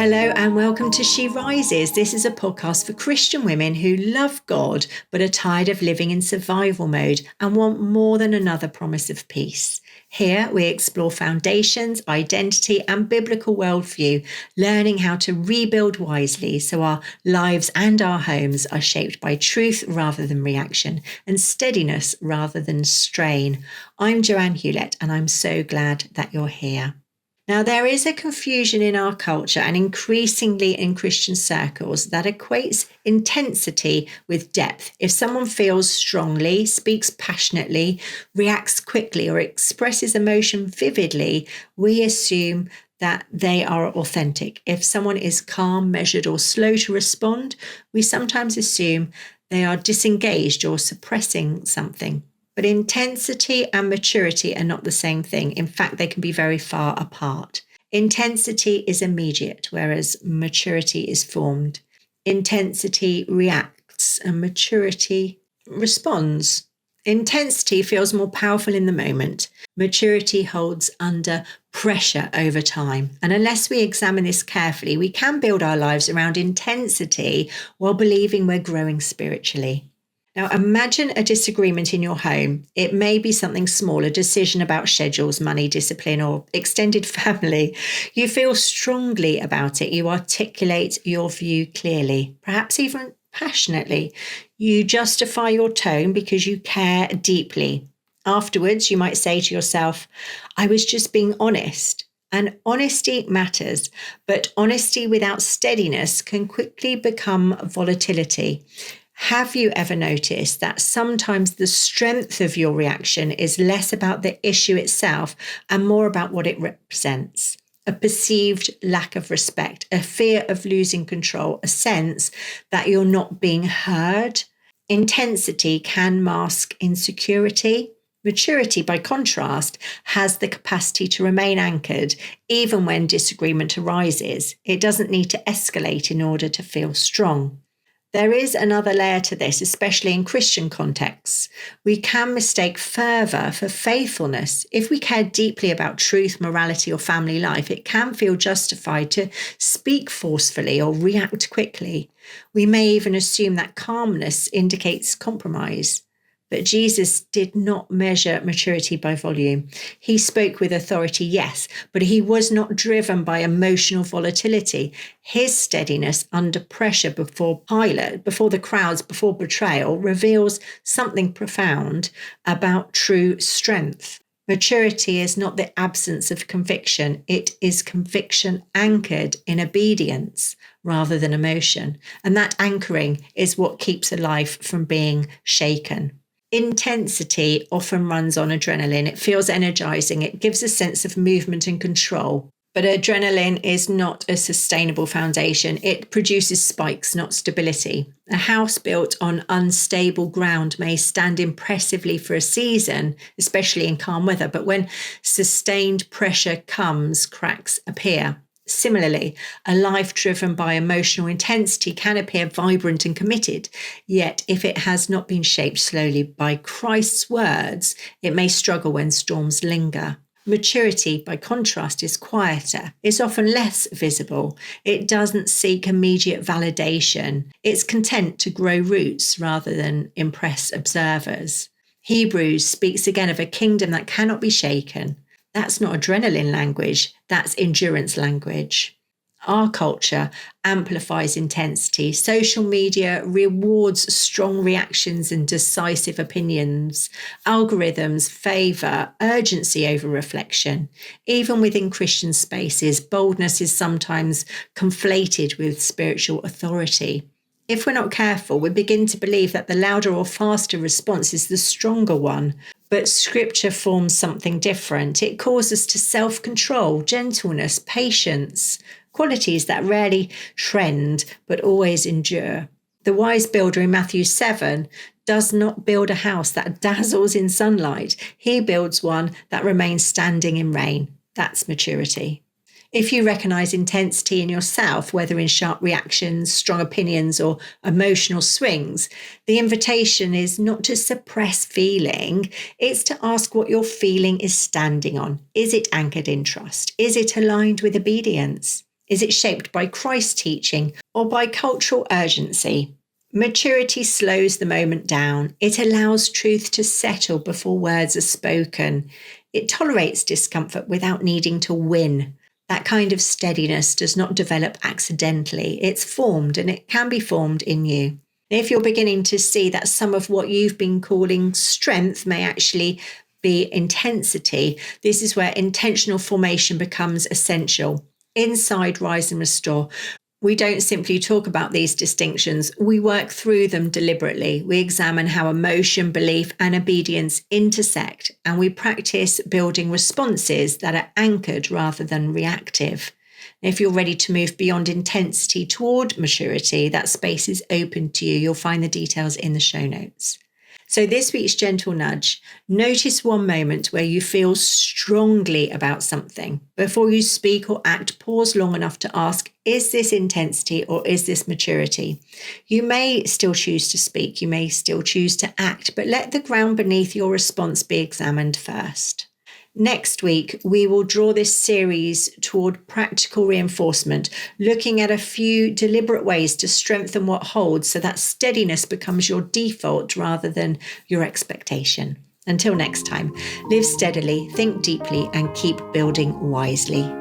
Hello and welcome to She Rises. This is a podcast for Christian women who love God but are tired of living in survival mode and want more than another promise of peace. Here we explore foundations, identity and biblical worldview, learning how to rebuild wisely so our lives and our homes are shaped by truth rather than reaction and steadiness rather than strain. I'm Joanne Hewlett and I'm so glad that you're here. Now, there is a confusion in our culture and increasingly in Christian circles that equates intensity with depth. If someone feels strongly, speaks passionately, reacts quickly, or expresses emotion vividly, we assume that they are authentic. If someone is calm, measured, or slow to respond, we sometimes assume they are disengaged or suppressing something. But intensity and maturity are not the same thing. In fact, they can be very far apart. Intensity is immediate, whereas maturity is formed. Intensity reacts and maturity responds. Intensity feels more powerful in the moment. Maturity holds under pressure over time. And unless we examine this carefully, we can build our lives around intensity while believing we're growing spiritually. Now, imagine a disagreement in your home. It may be something small, a decision about schedules, money, discipline, or extended family. You feel strongly about it. You articulate your view clearly, perhaps even passionately. You justify your tone because you care deeply. Afterwards, you might say to yourself, I was just being honest. And honesty matters, but honesty without steadiness can quickly become volatility. Have you ever noticed that sometimes the strength of your reaction is less about the issue itself and more about what it represents? A perceived lack of respect, a fear of losing control, a sense that you're not being heard. Intensity can mask insecurity. Maturity, by contrast, has the capacity to remain anchored even when disagreement arises. It doesn't need to escalate in order to feel strong. There is another layer to this, especially in Christian contexts. We can mistake fervour for faithfulness. If we care deeply about truth, morality, or family life, it can feel justified to speak forcefully or react quickly. We may even assume that calmness indicates compromise. But Jesus did not measure maturity by volume. He spoke with authority, yes, but he was not driven by emotional volatility. His steadiness under pressure before Pilate, before the crowds, before betrayal, reveals something profound about true strength. Maturity is not the absence of conviction. It is conviction anchored in obedience rather than emotion. And that anchoring is what keeps a life from being shaken. Intensity often runs on adrenaline. It feels energizing. It gives a sense of movement and control. But adrenaline is not a sustainable foundation. It produces spikes, not stability. A house built on unstable ground may stand impressively for a season, especially in calm weather, but when sustained pressure comes, cracks appear. Similarly, a life driven by emotional intensity can appear vibrant and committed, yet if it has not been shaped slowly by Christ's words, it may struggle when storms linger. Maturity, by contrast, is quieter. It's often less visible. It doesn't seek immediate validation. It's content to grow roots rather than impress observers. Hebrews speaks again of a kingdom that cannot be shaken. That's not adrenaline language, that's endurance language. Our culture amplifies intensity. Social media rewards strong reactions and decisive opinions. Algorithms favour urgency over reflection. Even within Christian spaces, boldness is sometimes conflated with spiritual authority. If we're not careful, we begin to believe that the louder or faster response is the stronger one. But Scripture forms something different. It calls us to self-control, gentleness, patience, qualities that rarely trend but always endure. The wise builder in Matthew 7 does not build a house that dazzles in sunlight. He builds one that remains standing in rain. That's maturity. If you recognize intensity in yourself, whether in sharp reactions, strong opinions, or emotional swings, the invitation is not to suppress feeling, it's to ask what your feeling is standing on. Is it anchored in trust? Is it aligned with obedience? Is it shaped by Christ's teaching or by cultural urgency? Maturity slows the moment down. It allows truth to settle before words are spoken. It tolerates discomfort without needing to win. That kind of steadiness does not develop accidentally. It's formed, and it can be formed in you. If you're beginning to see that some of what you've been calling strength may actually be intensity, this is where intentional formation becomes essential. Inside Rise and Restore, we don't simply talk about these distinctions, we work through them deliberately. We examine how emotion, belief, and obedience intersect, and we practice building responses that are anchored rather than reactive. If you're ready to move beyond intensity toward maturity, that space is open to you. You'll find the details in the show notes. So this week's gentle nudge, notice one moment where you feel strongly about something. Before you speak or act, pause long enough to ask, is this intensity or is this maturity? You may still choose to speak, you may still choose to act, but let the ground beneath your response be examined first. Next week, we will draw this series toward practical reinforcement, looking at a few deliberate ways to strengthen what holds so that steadiness becomes your default rather than your expectation. Until next time, live steadily, think deeply, and keep building wisely.